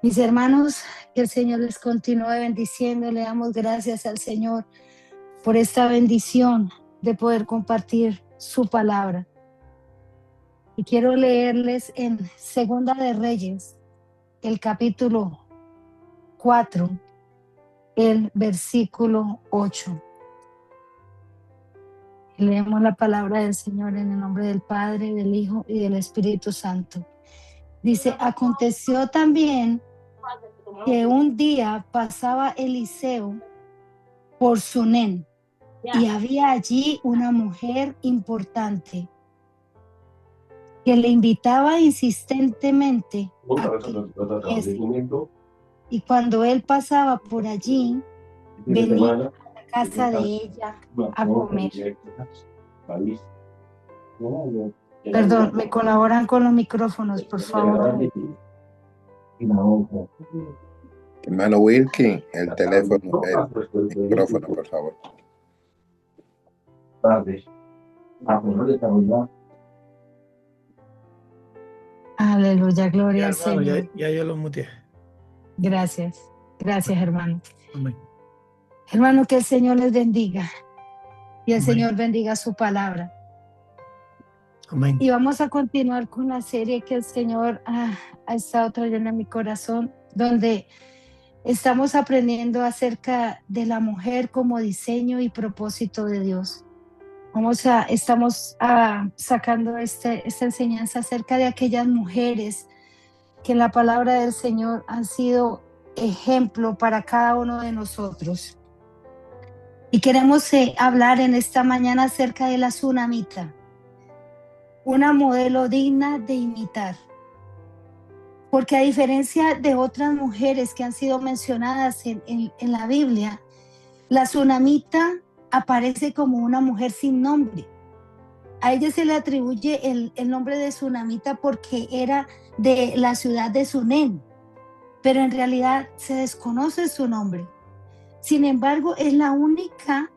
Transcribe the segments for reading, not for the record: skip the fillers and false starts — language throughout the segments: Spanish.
Mis hermanos, que el Señor les continúe bendiciendo. Le damos gracias al Señor por esta bendición de poder compartir su palabra. Y quiero leerles en Segunda de Reyes, el capítulo 4, el versículo 8. Leemos la palabra del Señor en el nombre del Padre, del Hijo y del Espíritu Santo. Dice: aconteció también que un día pasaba Eliseo por Sunén, y había allí una mujer importante que le invitaba insistentemente a que comiese. Y cuando él pasaba por allí, venía a la casa de ella a comer. Perdón, ¿me colaboran con los micrófonos, por favor? Hermano Wilkin, el teléfono, el micrófono, por favor. Aleluya, gloria al Señor. Ya yo lo muteé. Gracias, hermano. Amén. Hermano, que el Señor les bendiga y el Señor bendiga su palabra. Amén. Y vamos a continuar con la serie que el Señor ha estado trayendo a mi corazón, donde estamos aprendiendo acerca de la mujer como diseño y propósito de Dios. Estamos sacando esta enseñanza acerca de aquellas mujeres que en la palabra del Señor han sido ejemplo para cada uno de nosotros. Y queremos hablar en esta mañana acerca de la Sunamita, una modelo digna de imitar. Porque a diferencia de otras mujeres que han sido mencionadas en la Biblia, la Sunamita aparece como una mujer sin nombre. A ella se le atribuye el nombre de Sunamita porque era de la ciudad de Sunén, pero en realidad se desconoce su nombre. Sin embargo, es la única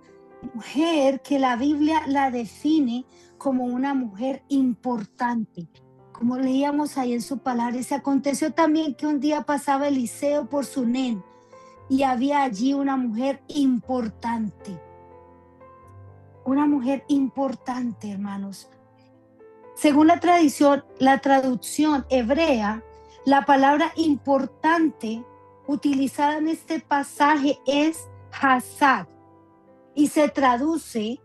mujer que la Biblia la define como una mujer importante. Como leíamos ahí en su palabra, se aconteció también que un día pasaba Eliseo por Sunén y había allí una mujer importante. Una mujer importante, hermanos. Según la traducción hebrea, la palabra importante utilizada en este pasaje es hasad y se traduce,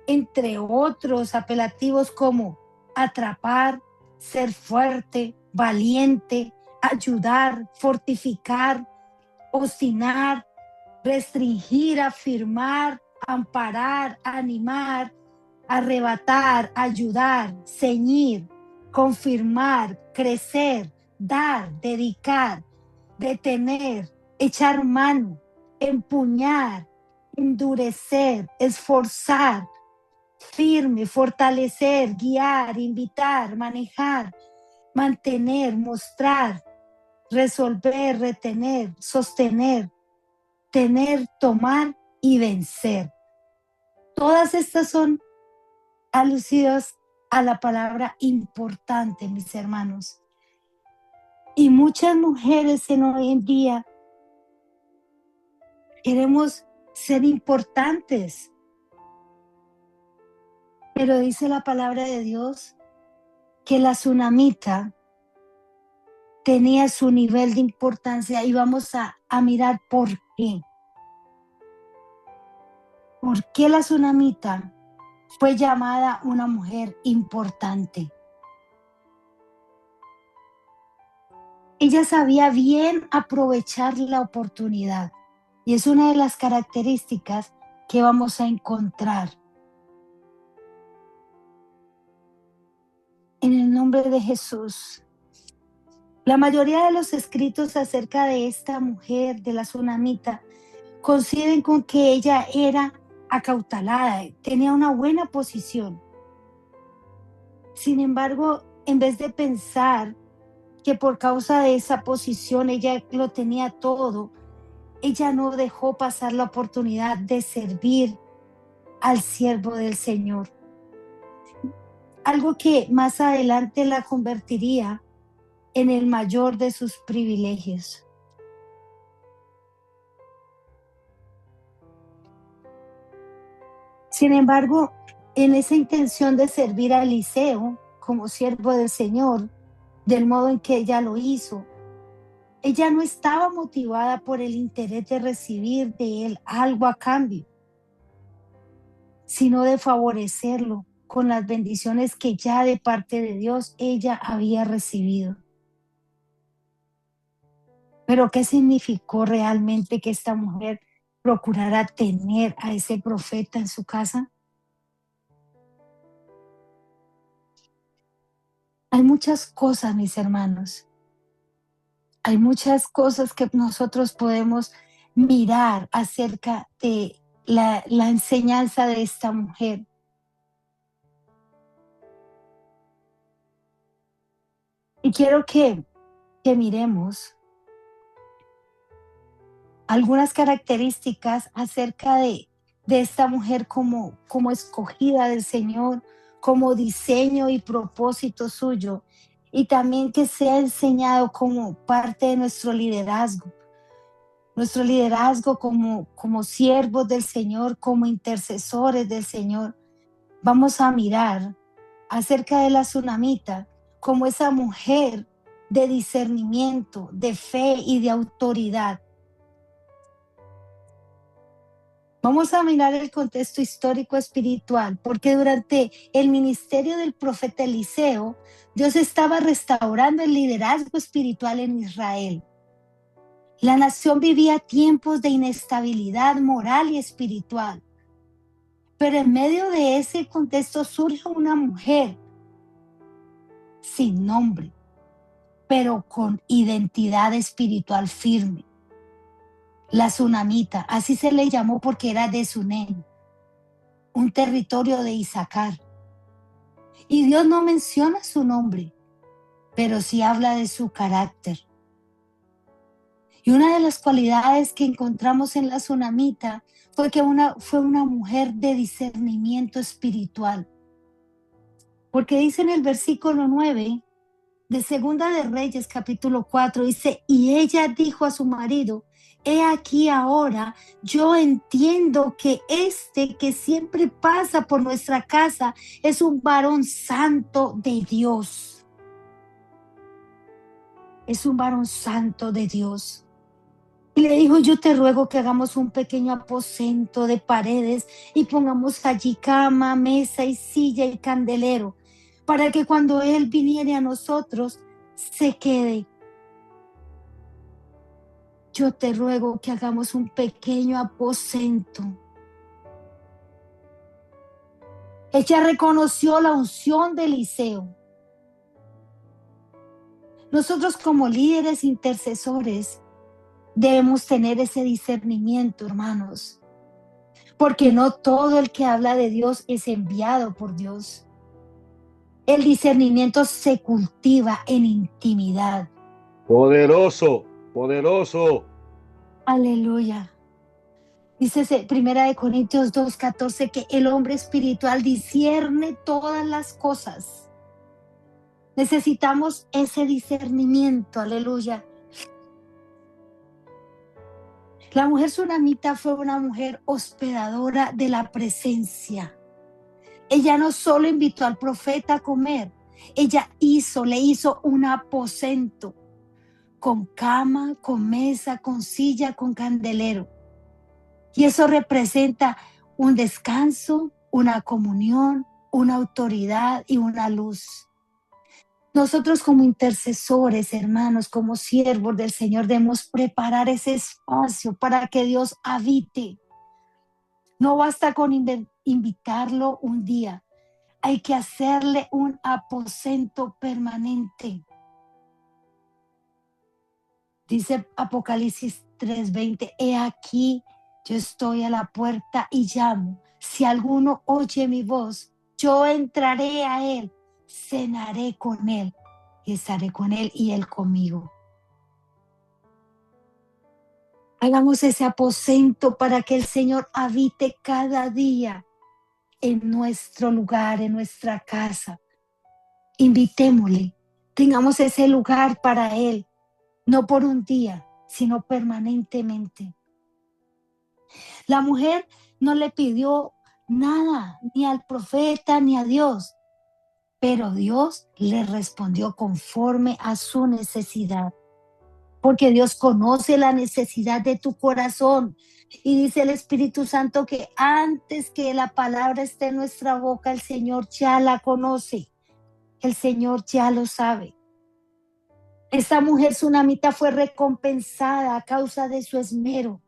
entre otros apelativos, como atrapar, ser fuerte, valiente, ayudar, fortificar, obstinar, restringir, afirmar, amparar, animar, arrebatar, ayudar, ceñir, confirmar, crecer, dar, dedicar, detener, echar mano, empuñar, endurecer, esforzar, firme, fortalecer, guiar, invitar, manejar, mantener, mostrar, resolver, retener, sostener, tener, tomar y vencer. Todas estas son alusivas a la palabra importante, mis hermanos. Y muchas mujeres en hoy en día queremos ser importantes, pero dice la palabra de Dios que la Sunamita tenía su nivel de importancia, y vamos a mirar por qué. ¿Por qué la Sunamita fue llamada una mujer importante? Ella sabía bien aprovechar la oportunidad, y es una de las características que vamos a encontrar. En el nombre de Jesús. La mayoría de los escritos acerca de esta mujer, de la Sunamita, coinciden con que ella era acautelada, tenía una buena posición. Sin embargo, en vez de pensar que por causa de esa posición ella lo tenía todo, ella no dejó pasar la oportunidad de servir al siervo del Señor. algo que más adelante la convertiría en el mayor de sus privilegios. Sin embargo, en esa intención de servir a Eliseo como siervo del Señor, del modo en que ella lo hizo, ella no estaba motivada por el interés de recibir de él algo a cambio, sino de favorecerlo con las bendiciones que ya de parte de Dios ella había recibido. Pero ¿qué significó realmente que esta mujer procurara tener a ese profeta en su casa? Hay muchas cosas, mis hermanos. Hay muchas cosas que nosotros podemos mirar acerca de la enseñanza de esta mujer. Y quiero que miremos algunas características acerca de esta mujer como escogida del Señor, como diseño y propósito suyo, y también que sea enseñado como parte de nuestro liderazgo como siervos del Señor, como intercesores del Señor. Vamos a mirar acerca de la tsunamita como esa mujer de discernimiento, de fe y de autoridad. Vamos a mirar el contexto histórico espiritual, porque durante el ministerio del profeta Eliseo, Dios estaba restaurando el liderazgo espiritual en Israel. La nación vivía tiempos de inestabilidad moral y espiritual. Pero en medio de ese contexto surge una mujer sin nombre, pero con identidad espiritual firme. La tsunamita, así se le llamó porque era de Sunem, un territorio de Isaacar. Y Dios no menciona su nombre, pero sí habla de su carácter. Y una de las cualidades que encontramos en la tsunamita fue que fue una mujer de discernimiento espiritual. Porque dice en el versículo 9 de Segunda de Reyes, capítulo 4, dice, y ella dijo a su marido, he aquí ahora, yo entiendo que este que siempre pasa por nuestra casa es un varón santo de Dios. Es un varón santo de Dios. Y le dijo, yo te ruego que hagamos un pequeño aposento de paredes y pongamos allí cama, mesa y silla y candelero, para que cuando él viniere a nosotros, se quede. Yo te ruego que hagamos un pequeño aposento. Ella reconoció la unción de Eliseo. Nosotros como líderes intercesores debemos tener ese discernimiento, hermanos, porque no todo el que habla de Dios es enviado por Dios. El discernimiento se cultiva en intimidad. Poderoso, poderoso. Aleluya. Dice Primera de Corintios 2:14 que el hombre espiritual discierne todas las cosas. Necesitamos ese discernimiento, aleluya. La mujer tsunamita fue una mujer hospedadora de la presencia. Ella no solo invitó al profeta a comer, ella le hizo un aposento con cama, con mesa, con silla, con candelero. Y eso representa un descanso, una comunión, una autoridad y una luz. Nosotros como intercesores, hermanos, como siervos del Señor, debemos preparar ese espacio para que Dios habite. No basta con invitarlo un día, hay que hacerle un aposento permanente. Dice Apocalipsis 3:20, he aquí, yo estoy a la puerta y llamo. Si alguno oye mi voz, yo entraré a él, cenaré con él y estaré con él y él conmigo. Hagamos ese aposento para que el Señor habite cada día en nuestro lugar, en nuestra casa. Invitémosle, tengamos ese lugar para Él, no por un día, sino permanentemente. La mujer no le pidió nada, ni al profeta, ni a Dios, pero Dios le respondió conforme a su necesidad, porque Dios conoce la necesidad de tu corazón. Y dice el Espíritu Santo que antes que la palabra esté en nuestra boca, el Señor ya la conoce. El Señor ya lo sabe. Esta mujer sunamita fue recompensada a causa de su esmero.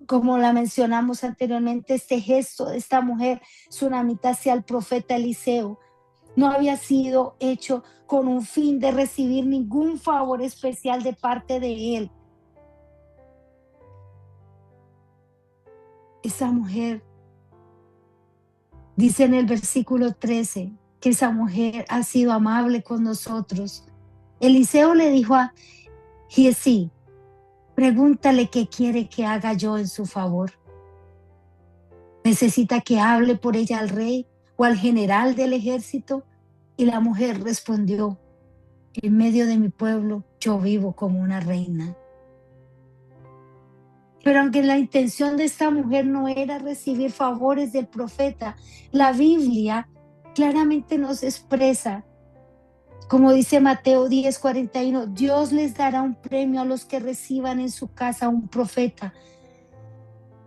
Como la mencionamos anteriormente, este gesto de esta mujer sunamita hacia el profeta Eliseo no había sido hecho con un fin de recibir ningún favor especial de parte de él. Esa mujer, dice en el versículo 13, que esa mujer ha sido amable con nosotros. Eliseo le dijo a Giezi, pregúntale qué quiere que haga yo en su favor. ¿Necesita que hable por ella al rey o al general del ejército? Y la mujer respondió, en medio de mi pueblo yo vivo como una reina. Pero aunque la intención de esta mujer no era recibir favores del profeta, la Biblia claramente nos expresa, como dice Mateo 10:41, Dios les dará un premio a los que reciban en su casa un profeta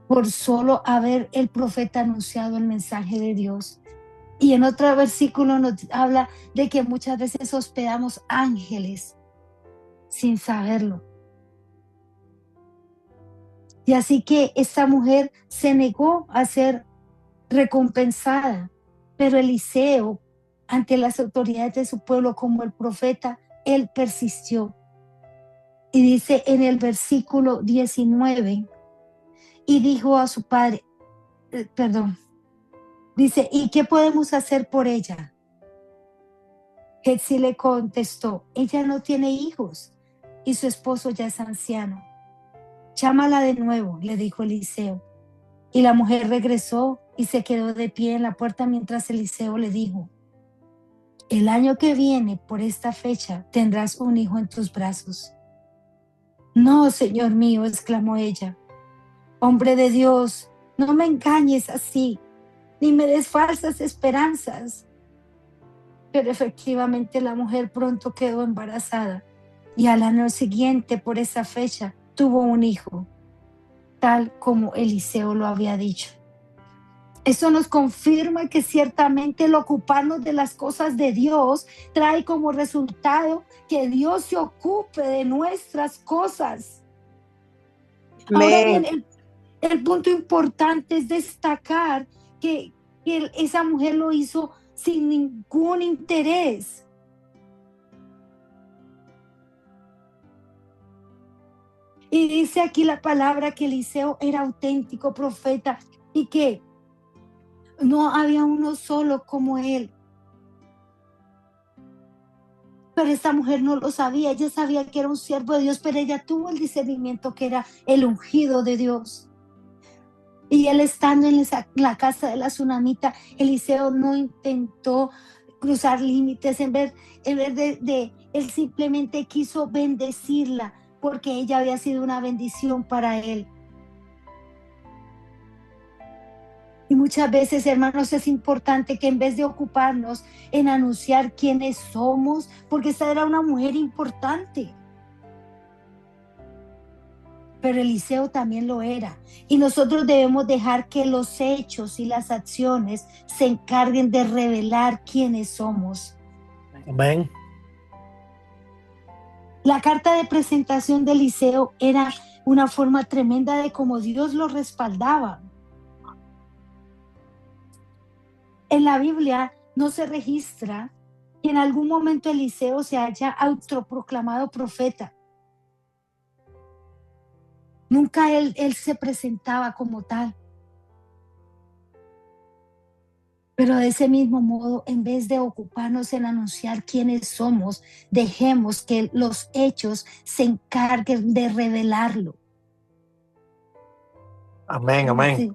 por solo haber el profeta anunciado el mensaje de Dios. Y en otro versículo nos habla de que muchas veces hospedamos ángeles sin saberlo. Y así que esta mujer se negó a ser recompensada, pero Eliseo, ante las autoridades de su pueblo como el profeta, él persistió. Y dice en el versículo 19, y dijo a su padre, dice, ¿y qué podemos hacer por ella? Giezi le contestó, ella no tiene hijos y su esposo ya es anciano. Llámala de nuevo, le dijo Eliseo. Y la mujer regresó y se quedó de pie en la puerta mientras Eliseo le dijo, el año que viene, por esta fecha, tendrás un hijo en tus brazos. No, Señor mío, exclamó ella. Hombre de Dios, no me engañes así, ni me des falsas esperanzas. Pero efectivamente la mujer pronto quedó embarazada y al año siguiente, por esa fecha, tuvo un hijo, tal como Eliseo lo había dicho. Eso nos confirma que ciertamente el ocuparnos de las cosas de Dios trae como resultado que Dios se ocupe de nuestras cosas. Ahora bien, el punto importante es destacar que esa mujer lo hizo sin ningún interés. Y dice aquí la palabra que Eliseo era auténtico profeta y que no había uno solo como él. Pero esta mujer no lo sabía, ella sabía que era un siervo de Dios, pero ella tuvo el discernimiento que era el ungido de Dios. Y él estando en la casa de la sunamita, Eliseo no intentó cruzar límites, en vez de él simplemente quiso bendecirla porque ella había sido una bendición para él. Y muchas veces, hermanos, es importante que en vez de ocuparnos en anunciar quiénes somos, porque esta era una mujer importante, pero Eliseo también lo era. Y nosotros debemos dejar que los hechos y las acciones se encarguen de revelar quiénes somos. Amén. La carta de presentación de Eliseo era una forma tremenda de cómo Dios lo respaldaba. En la Biblia no se registra que en algún momento Eliseo se haya autoproclamado profeta. Nunca él se presentaba como tal. Pero de ese mismo modo, en vez de ocuparnos en anunciar quiénes somos, dejemos que los hechos se encarguen de revelarlo. Amén, amén. Sí.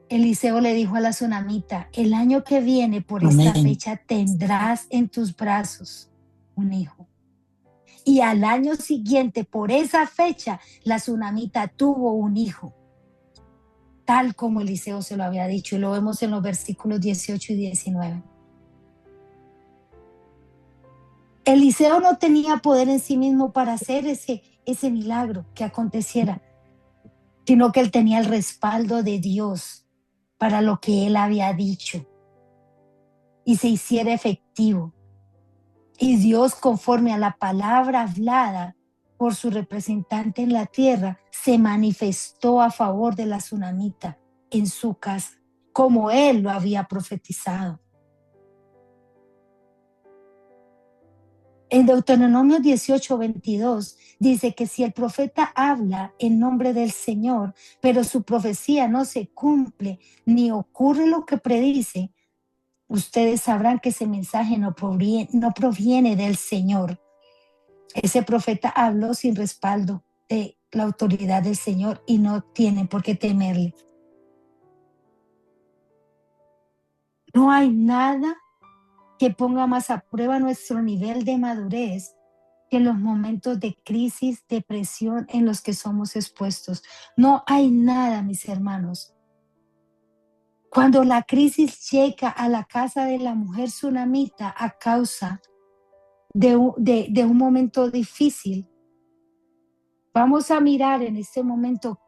Eliseo le dijo a la tsunamita, el año que viene por esta Amén. fecha tendrás en tus brazos un hijo. Y al año siguiente, por esa fecha, la tsunamita tuvo un hijo, tal como Eliseo se lo había dicho, y lo vemos en los versículos 18 y 19. Eliseo no tenía poder en sí mismo para hacer ese milagro que aconteciera, sino que él tenía el respaldo de Dios para lo que él había dicho y se hiciera efectivo. Y Dios, conforme a la palabra hablada por su representante en la tierra, se manifestó a favor de la tsunamita en su casa, como él lo había profetizado. En Deuteronomio 18:22 dice que si el profeta habla en nombre del Señor, pero su profecía no se cumple ni ocurre lo que predice, ustedes sabrán que ese mensaje no proviene del Señor. Ese profeta habló sin respaldo de la autoridad del Señor y no tienen por qué temerle. No hay nada que ponga más a prueba nuestro nivel de madurez que los momentos de crisis, depresión en los que somos expuestos. No hay nada, mis hermanos. Cuando la crisis llega a la casa de la mujer tsunamita a causa de un momento difícil, vamos a mirar en este momento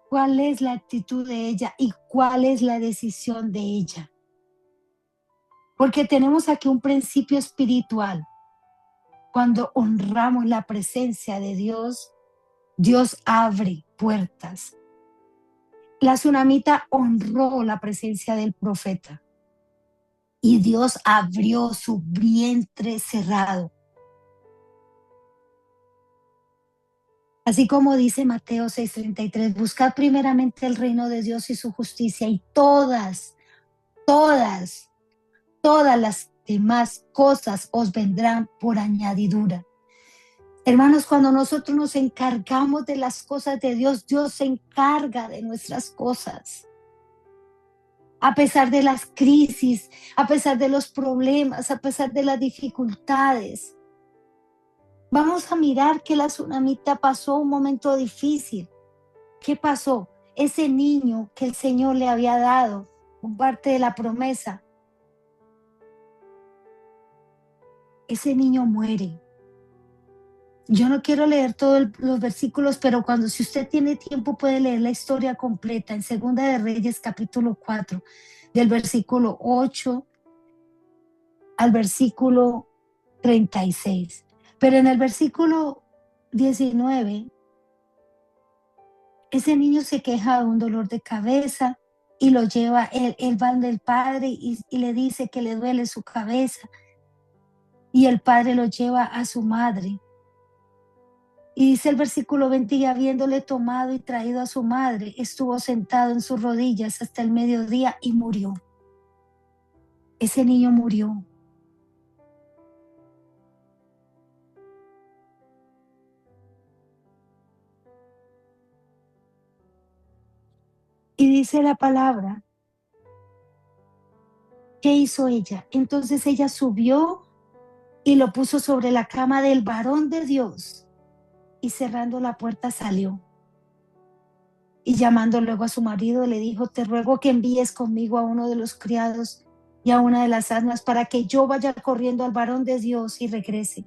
cuál es la actitud de ella y cuál es la decisión de ella. Porque tenemos aquí un principio espiritual. Cuando honramos la presencia de Dios, Dios abre puertas. La tsunamita honró la presencia del profeta y Dios abrió su vientre cerrado. Así como dice Mateo 6:33, buscad primeramente el reino de Dios y su justicia y todas las demás cosas os vendrán por añadidura. Hermanos, cuando nosotros nos encargamos de las cosas de Dios, Dios se encarga de nuestras cosas. A pesar de las crisis, a pesar de los problemas, a pesar de las dificultades. Vamos a mirar que la tsunamita pasó un momento difícil. ¿Qué pasó? Ese niño que el Señor le había dado, parte de la promesa, ese niño muere. Yo no quiero leer todos los versículos, pero si usted tiene tiempo puede leer la historia completa en Segunda de Reyes capítulo 4, del versículo 8 al versículo 36. Pero en el versículo 19, ese niño se queja de un dolor de cabeza y lo lleva, él va del padre y le dice que le duele su cabeza. Y el padre lo lleva a su madre. Y dice el versículo 20, y habiéndole tomado y traído a su madre, estuvo sentado en sus rodillas hasta el mediodía y murió. Ese niño murió. Y dice la palabra, ¿qué hizo ella? Entonces ella subió y lo puso sobre la cama del varón de Dios. Y cerrando la puerta salió. Y llamando luego a su marido le dijo, te ruego que envíes conmigo a uno de los criados y a una de las asnas para que yo vaya corriendo al varón de Dios y regrese.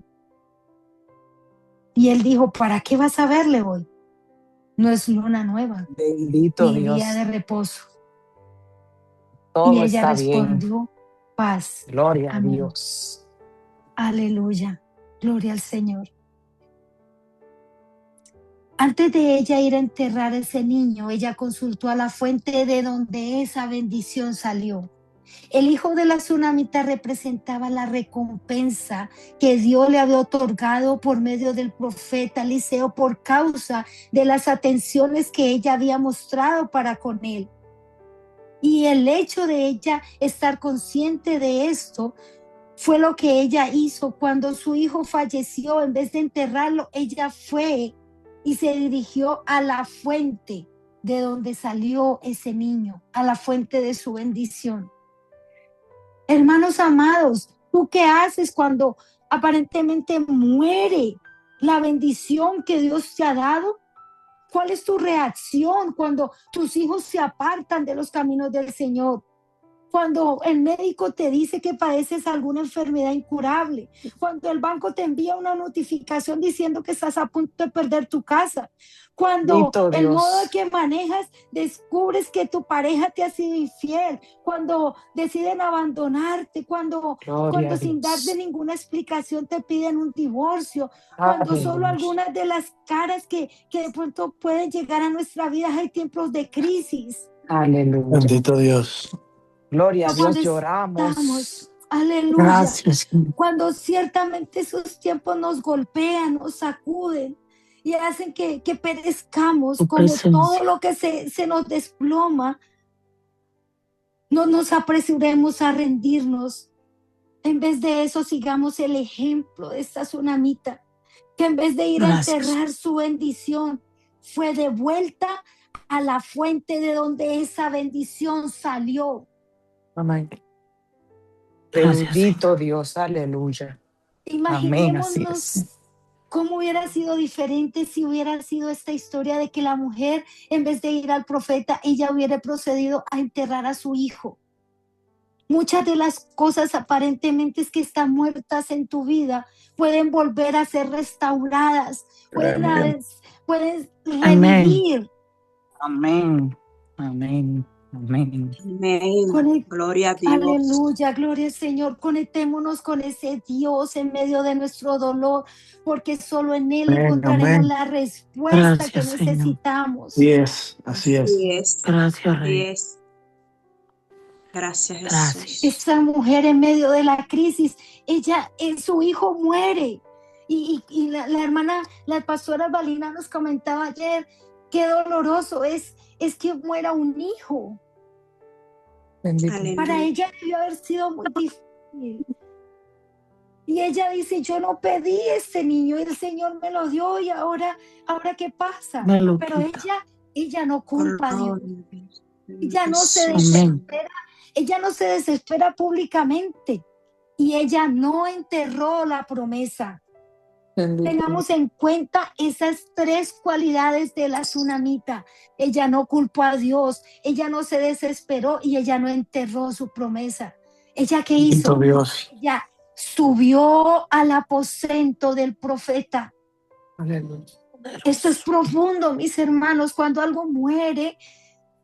Y él dijo, ¿para qué vas a verle hoy? No es luna nueva, Bendito ni Dios. día de reposo. Todo Y ella está bien. respondió, paz. Gloria a Amén. Dios. Aleluya. Gloria al Señor. Antes de ella ir a enterrar a ese niño, ella consultó a la fuente de donde esa bendición salió. El hijo de la tsunamita representaba la recompensa que Dios le había otorgado por medio del profeta Eliseo por causa de las atenciones que ella había mostrado para con él. Y el hecho de ella estar consciente de esto fue lo que ella hizo cuando su hijo falleció. En vez de enterrarlo, ella fue y se dirigió a la fuente de donde salió ese niño, a la fuente de su bendición. Hermanos amados, ¿tú qué haces cuando aparentemente muere la bendición que Dios te ha dado? ¿Cuál es tu reacción cuando tus hijos se apartan de los caminos del Señor? Cuando el médico te dice que padeces alguna enfermedad incurable, cuando el banco te envía una notificación diciendo que estás a punto de perder tu casa, cuando Bendito el modo Dios. que manejas descubres que tu pareja te ha sido infiel, cuando deciden abandonarte, cuando Gloria a sin darte Dios. ninguna explicación te piden un divorcio, cuando solo Aleluya. algunas de las caras que de pronto pueden llegar a nuestra vida hay tiempos de crisis. Aleluya. Bendito Dios. Gloria a Dios. Cuando Lloramos. estamos, aleluya, Gracias, Señor. cuando ciertamente esos tiempos nos golpean, nos sacuden y hacen que perezcamos, Tu como todo presencia. lo que se nos desploma, no nos apresuremos a rendirnos. En vez de eso, sigamos el ejemplo de esta tsunamita, que en vez de ir a Gracias. enterrar su bendición, fue de vuelta a la fuente de donde esa bendición salió. Amén. Gracias, Bendito Señor. Dios. Aleluya. Amén. Así Imaginémonos es. cómo hubiera sido diferente si hubiera sido esta historia de que la mujer, en vez de ir al profeta, ella hubiera procedido a enterrar a su hijo. Muchas de las cosas aparentemente es que están muertas en tu vida pueden volver a ser restauradas, Amén. pueden Amén. revivir. Amén. Amén. Amén. Amén. Gloria a Dios. Aleluya, gloria al Señor. Conectémonos con ese Dios en medio de nuestro dolor, porque solo en Él Amén, encontraremos amén. la respuesta Gracias, que Señor. necesitamos. Así es, así es. Así es. Gracias, Así Rey. es. Gracias, Gracias. Jesús. Esta mujer en medio de la crisis, su hijo muere. Y la hermana, la pastora Valina nos comentaba ayer, qué doloroso es que muera un hijo. Bendito. Aleluya. Para ella debió haber sido muy difícil. Y ella dice, yo no pedí este niño, el Señor me lo dio y ahora ¿qué pasa? Me lo Pero quita. ella no culpa a Dios. Gloria a Dios. Ella no se Jesús. Amén. desespera, ella no se desespera públicamente y ella no enterró la promesa. Bendito. Tengamos en cuenta esas tres cualidades de la tsunamita. Ella no culpó a Dios, ella no se desesperó y ella no enterró su promesa. ¿Ella qué hizo? Bendito Dios. Ella subió al aposento del profeta. Aleluya. Esto es profundo, mis hermanos. Cuando algo muere,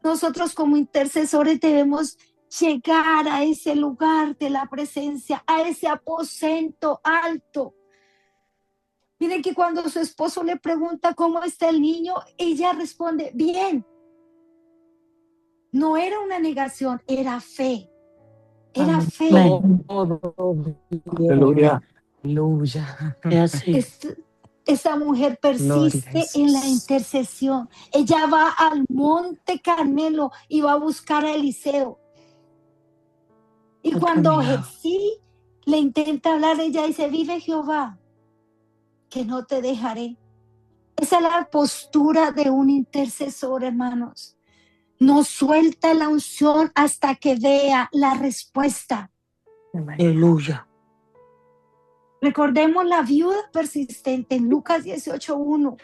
nosotros como intercesores debemos llegar a ese lugar de la presencia, a ese aposento alto. Miren que cuando su esposo le pregunta cómo está el niño, ella responde, bien. No era una negación, era fe. Era Amén. fe. Todo bien. Aleluya. Aleluya. Es así. Esa mujer persiste Gloria a en la Jesús. intercesión. Ella va al monte Carmelo y va a buscar a Eliseo. Y Otro cuando milagro. Jezí le intenta hablar, ella dice, vive Jehová, que no te dejaré. Esa es la postura de un intercesor, hermanos. No suelta la unción hasta que vea la respuesta. Aleluya. Recordemos la viuda persistente en Lucas 18:1.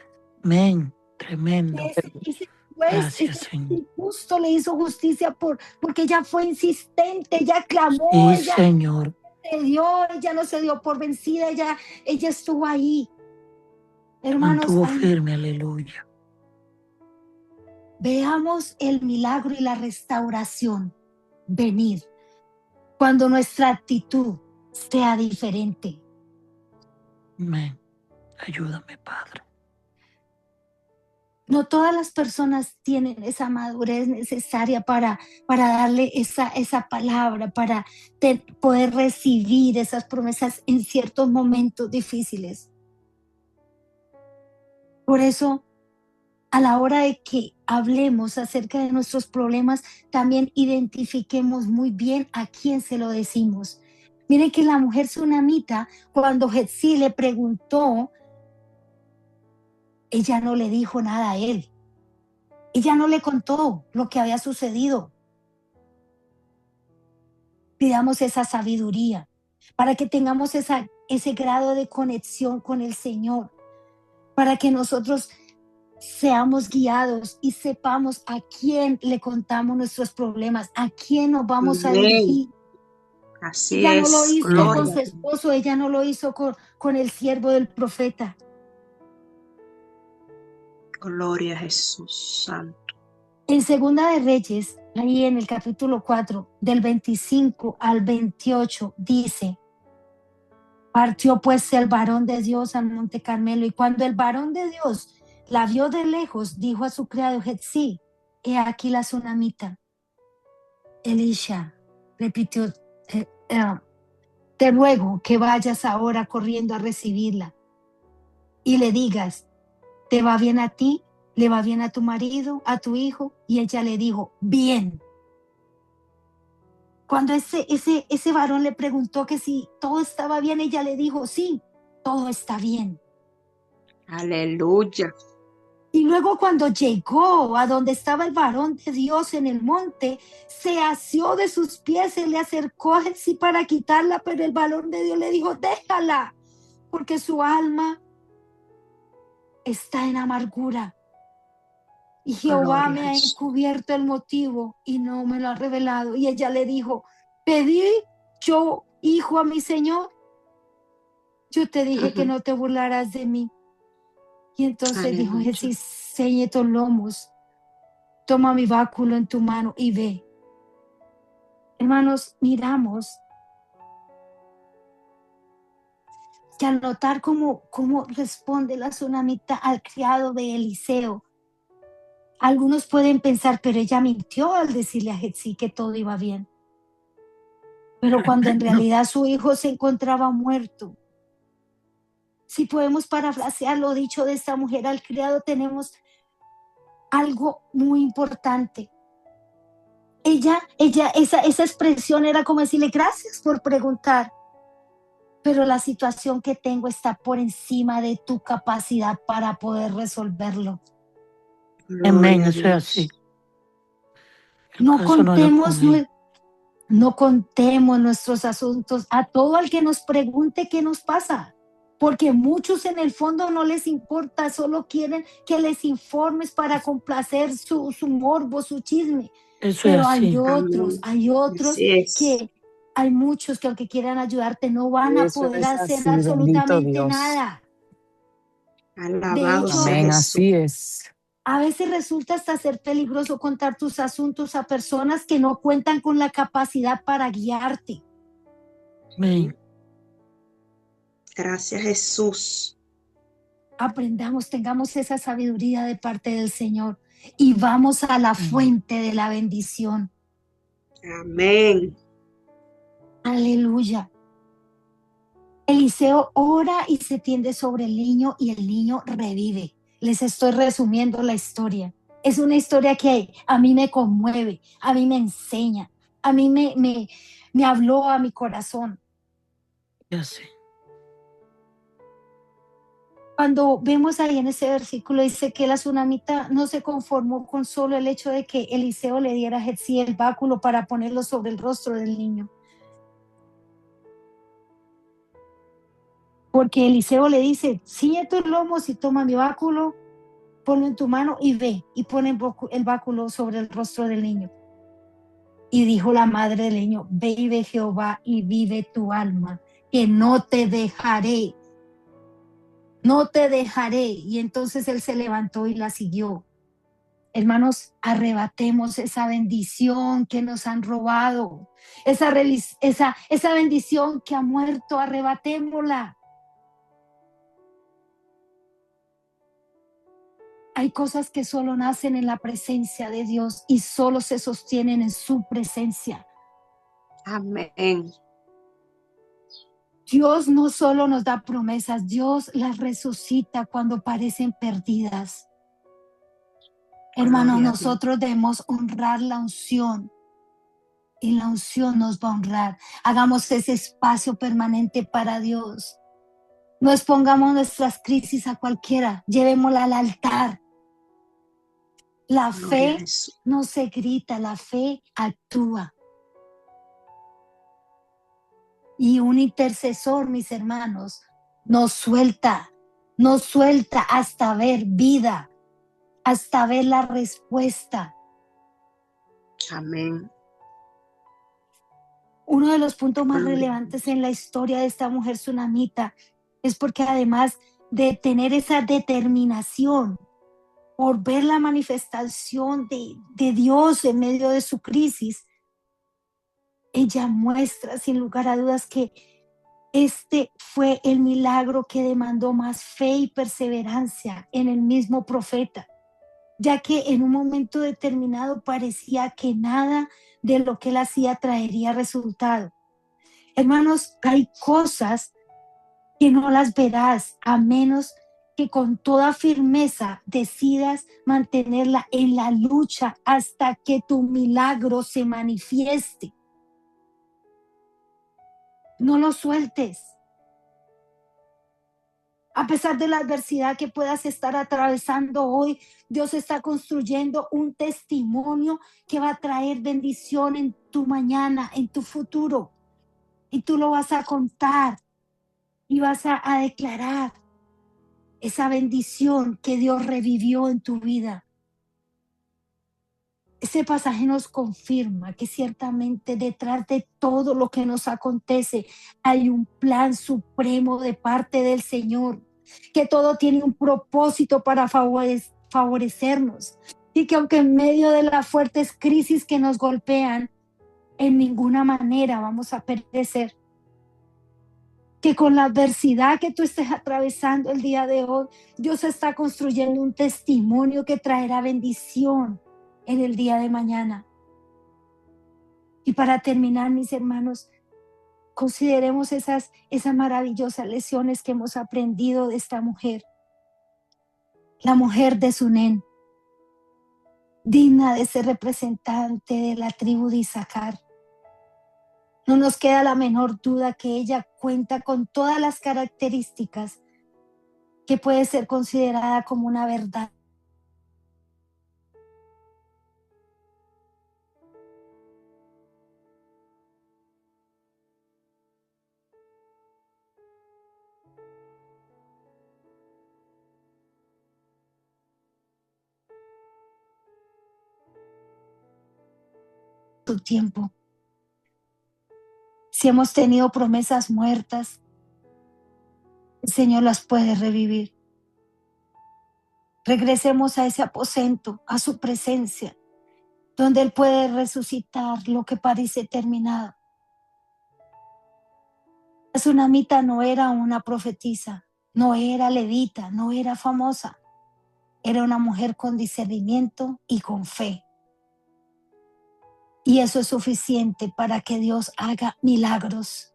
Amén. Tremendo. Ese juez, Gracias, ese Señor. justo le hizo justicia porque ella fue insistente, ella clamó, Sí, ella Señor. ella no se dio por vencida, ella estuvo ahí. Hermanos, Mantuvo firme. Aleluya. veamos el milagro y la restauración venir cuando nuestra actitud sea diferente. Amén. Ayúdame, Padre. No todas las personas tienen esa madurez necesaria para darle esa palabra, para poder recibir esas promesas en ciertos momentos difíciles. Por eso, a la hora de que hablemos acerca de nuestros problemas, también identifiquemos muy bien a quién se lo decimos. Miren que la mujer tsunamita, cuando Jezí le preguntó, ella no le dijo nada a él. Ella no le contó lo que había sucedido. Pidamos esa sabiduría para que tengamos ese grado de conexión con el Señor, para que nosotros seamos guiados y sepamos a quién le contamos nuestros problemas, a quién nos vamos a Amén. dirigir. Así Ella no lo es. hizo Gloria con a su ti. esposo, ella no lo hizo con el siervo del profeta. Gloria a Jesús Santo. En Segunda de Reyes, ahí en el capítulo 4, del 25 al 28, dice: partió pues el varón de Dios al monte Carmelo, y cuando el varón de Dios la vio de lejos, dijo a su criado Getzí: he aquí la sunamita. Elisha repitió: te ruego que vayas ahora corriendo a recibirla y le digas: ¿te va bien a ti? ¿Le va bien a tu marido, a tu hijo? Y ella le dijo: bien. Cuando ese varón le preguntó que si todo estaba bien, ella le dijo: sí, todo está bien. Aleluya. Y luego cuando llegó a donde estaba el varón de Dios en el monte, se asió de sus pies, se le acercó a Gehazi para quitarla, pero el varón de Dios le dijo: déjala, porque su alma está en amargura. Y Jehová Gloria me a ha Jesús. encubierto el motivo y no me lo ha revelado. Y ella le dijo: pedí yo hijo a mi Señor. Yo te dije que no te burlarás de mí. Y entonces dijo Aleluya. Jesús: ceñe tus lomos, toma mi báculo en tu mano y ve. Hermanos, miramos que al notar cómo responde la tsunamita al criado de Eliseo, algunos pueden pensar: pero ella mintió al decirle a Gehazi que todo iba bien. Pero cuando en realidad su hijo se encontraba muerto. Si podemos parafrasear lo dicho de esta mujer al criado, tenemos algo muy importante. Esa expresión era como decirle: gracias por preguntar, pero la situación que tengo está por encima de tu capacidad para poder resolverlo. Amén, Gloria a eso es Dios. así. No Eso no es contemos, con él. no contemos nuestros asuntos a todo el que nos pregunte qué nos pasa, porque muchos en el fondo no les importa, solo quieren que les informes para complacer su morbo, su chisme. Eso es Pero así. hay otros Así es. que hay muchos que aunque quieran ayudarte no van a Eso poder es hacer así, bendito absolutamente Dios. nada. De Alabado hecho, sea Amén, Jesús. así es. a veces resulta hasta ser peligroso contar tus asuntos a personas que no cuentan con la capacidad para guiarte. Amén. Gracias Jesús. Aprendamos, tengamos esa sabiduría de parte del Señor y vamos a la fuente de la bendición. Amén. Aleluya. Eliseo ora y se tiende sobre el niño y el niño revive. Les estoy resumiendo la historia. Es una historia que a mí me conmueve, a mí me enseña, a mí me habló a mi corazón. Ya sé. Cuando vemos ahí en ese versículo, dice que la tsunamita no se conformó con solo el hecho de que Eliseo le diera a Gehazi el báculo para ponerlo sobre el rostro del niño. Porque Eliseo le dice: ciñe tus lomos y toma mi báculo, ponlo en tu mano y ve, y pone el báculo sobre el rostro del niño. Y dijo la madre del niño: vive Jehová y vive tu alma, que no te dejaré. No te dejaré. Y entonces él se levantó y la siguió. Hermanos, arrebatemos esa bendición que nos han robado, esa bendición que ha muerto, arrebatémosla. Hay cosas que solo nacen en la presencia de Dios y solo se sostienen en su presencia. Amén. Dios no solo nos da promesas, Dios las resucita cuando parecen perdidas. Hermanos, Gloria a Dios. nosotros debemos honrar la unción y la unción nos va a honrar. Hagamos ese espacio permanente para Dios. No expongamos nuestras crisis a cualquiera, llevémosla al altar. La Gloria a fe Jesús. no se grita, la fe actúa. Y un intercesor, mis hermanos, nos suelta hasta ver vida, hasta ver la respuesta. Amén. Uno de los puntos más Gloria a relevantes en la historia de esta mujer tsunamita es porque además de tener esa determinación por ver la manifestación de Dios en medio de su crisis, ella muestra sin lugar a dudas que este fue el milagro que demandó más fe y perseverancia en el mismo profeta, ya que en un momento determinado parecía que nada de lo que él hacía traería resultado. Hermanos, hay cosas que no las verás a menos que con toda firmeza decidas mantenerla en la lucha hasta que tu milagro se manifieste. No lo sueltes. A pesar de la adversidad que puedas estar atravesando hoy, Dios está construyendo un testimonio que va a traer bendición en tu mañana, en tu futuro. Y tú lo vas a contar y vas a declarar esa bendición que Dios revivió en tu vida. Ese pasaje nos confirma que ciertamente detrás de todo lo que nos acontece hay un plan supremo de parte del Señor, que todo tiene un propósito para favorecernos y que aunque en medio de las fuertes crisis que nos golpean, en ninguna manera vamos a perecer. Que con la adversidad que tú estés atravesando el día de hoy, Dios está construyendo un testimonio que traerá bendición en el día de mañana. Y para terminar, mis hermanos, consideremos esas maravillosas lecciones que hemos aprendido de esta mujer. La mujer de Sunén, digna de ser representante de la tribu de Isaacar. No nos queda la menor duda que ella cuenta con todas las características que puede ser considerada como una verdad. Tu tiempo. Si hemos tenido promesas muertas, el Señor las puede revivir. Regresemos a ese aposento, a su presencia, donde Él puede resucitar lo que parece terminado. La tsunamita no era una profetisa, no era levita, no era famosa. Era una mujer con discernimiento y con fe. Y eso es suficiente para que Dios haga milagros.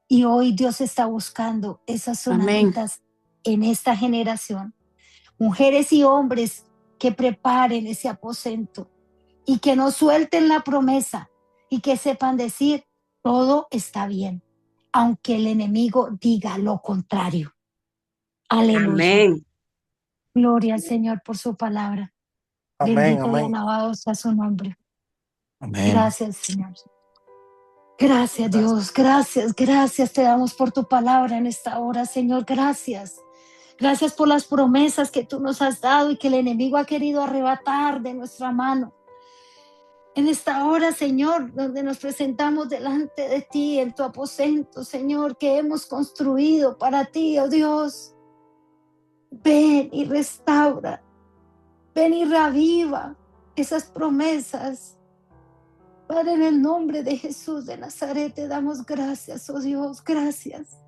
Y hoy Dios está buscando esas tsunamitas en esta generación. Mujeres y hombres que preparen ese aposento y que no suelten la promesa y que sepan decir, todo está bien, aunque el enemigo diga lo contrario. Aleluya. Amén. Gloria al Señor por su palabra. Amén, Bendito y amén. alabado sea su nombre. Amén. Gracias, Señor. Gracias, Dios. Gracias te damos por tu palabra en esta hora, Señor. Gracias. Gracias por las promesas que tú nos has dado y que el enemigo ha querido arrebatar de nuestra mano. En esta hora, Señor, donde nos presentamos delante de ti en tu aposento, Señor, que hemos construido para ti, oh Dios. Ven y restaura. Ven y reaviva esas promesas. Padre, en el nombre de Jesús de Nazaret te damos gracias, oh Dios, gracias.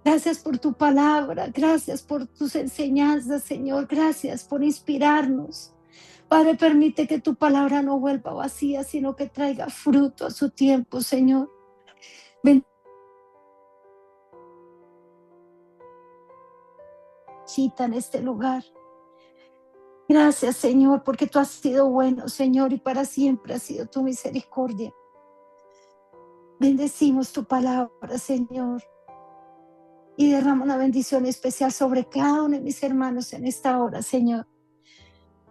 Gracias por tu palabra, gracias por tus enseñanzas, Señor, gracias por inspirarnos. Padre, permite que tu palabra no vuelva vacía, sino que traiga fruto a su tiempo, Señor. Bendita en este lugar. Gracias, Señor, porque tú has sido bueno, Señor, y para siempre ha sido tu misericordia. Bendecimos tu palabra, Señor. y derrama una bendición especial sobre cada uno de mis hermanos en esta hora, Señor.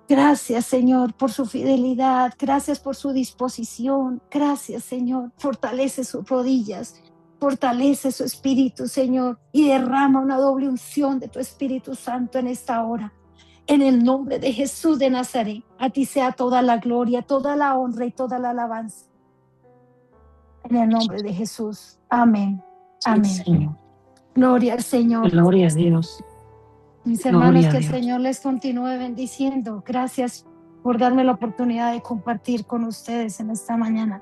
Gracias, Señor, por su fidelidad. Gracias por su disposición. Gracias, Señor. Fortalece sus rodillas. Fortalece su espíritu, Señor, y derrama una doble unción de tu Espíritu Santo en esta hora. En el nombre de Jesús de Nazaret, a ti sea toda la gloria, toda la honra y toda la alabanza. En el nombre de Jesús. Amén. Amén. Sí, Señor. Gloria al Señor. Gloria a Dios. Mis Gloria hermanos, a que el Dios. Señor les continúe bendiciendo. Gracias por darme la oportunidad de compartir con ustedes en esta mañana.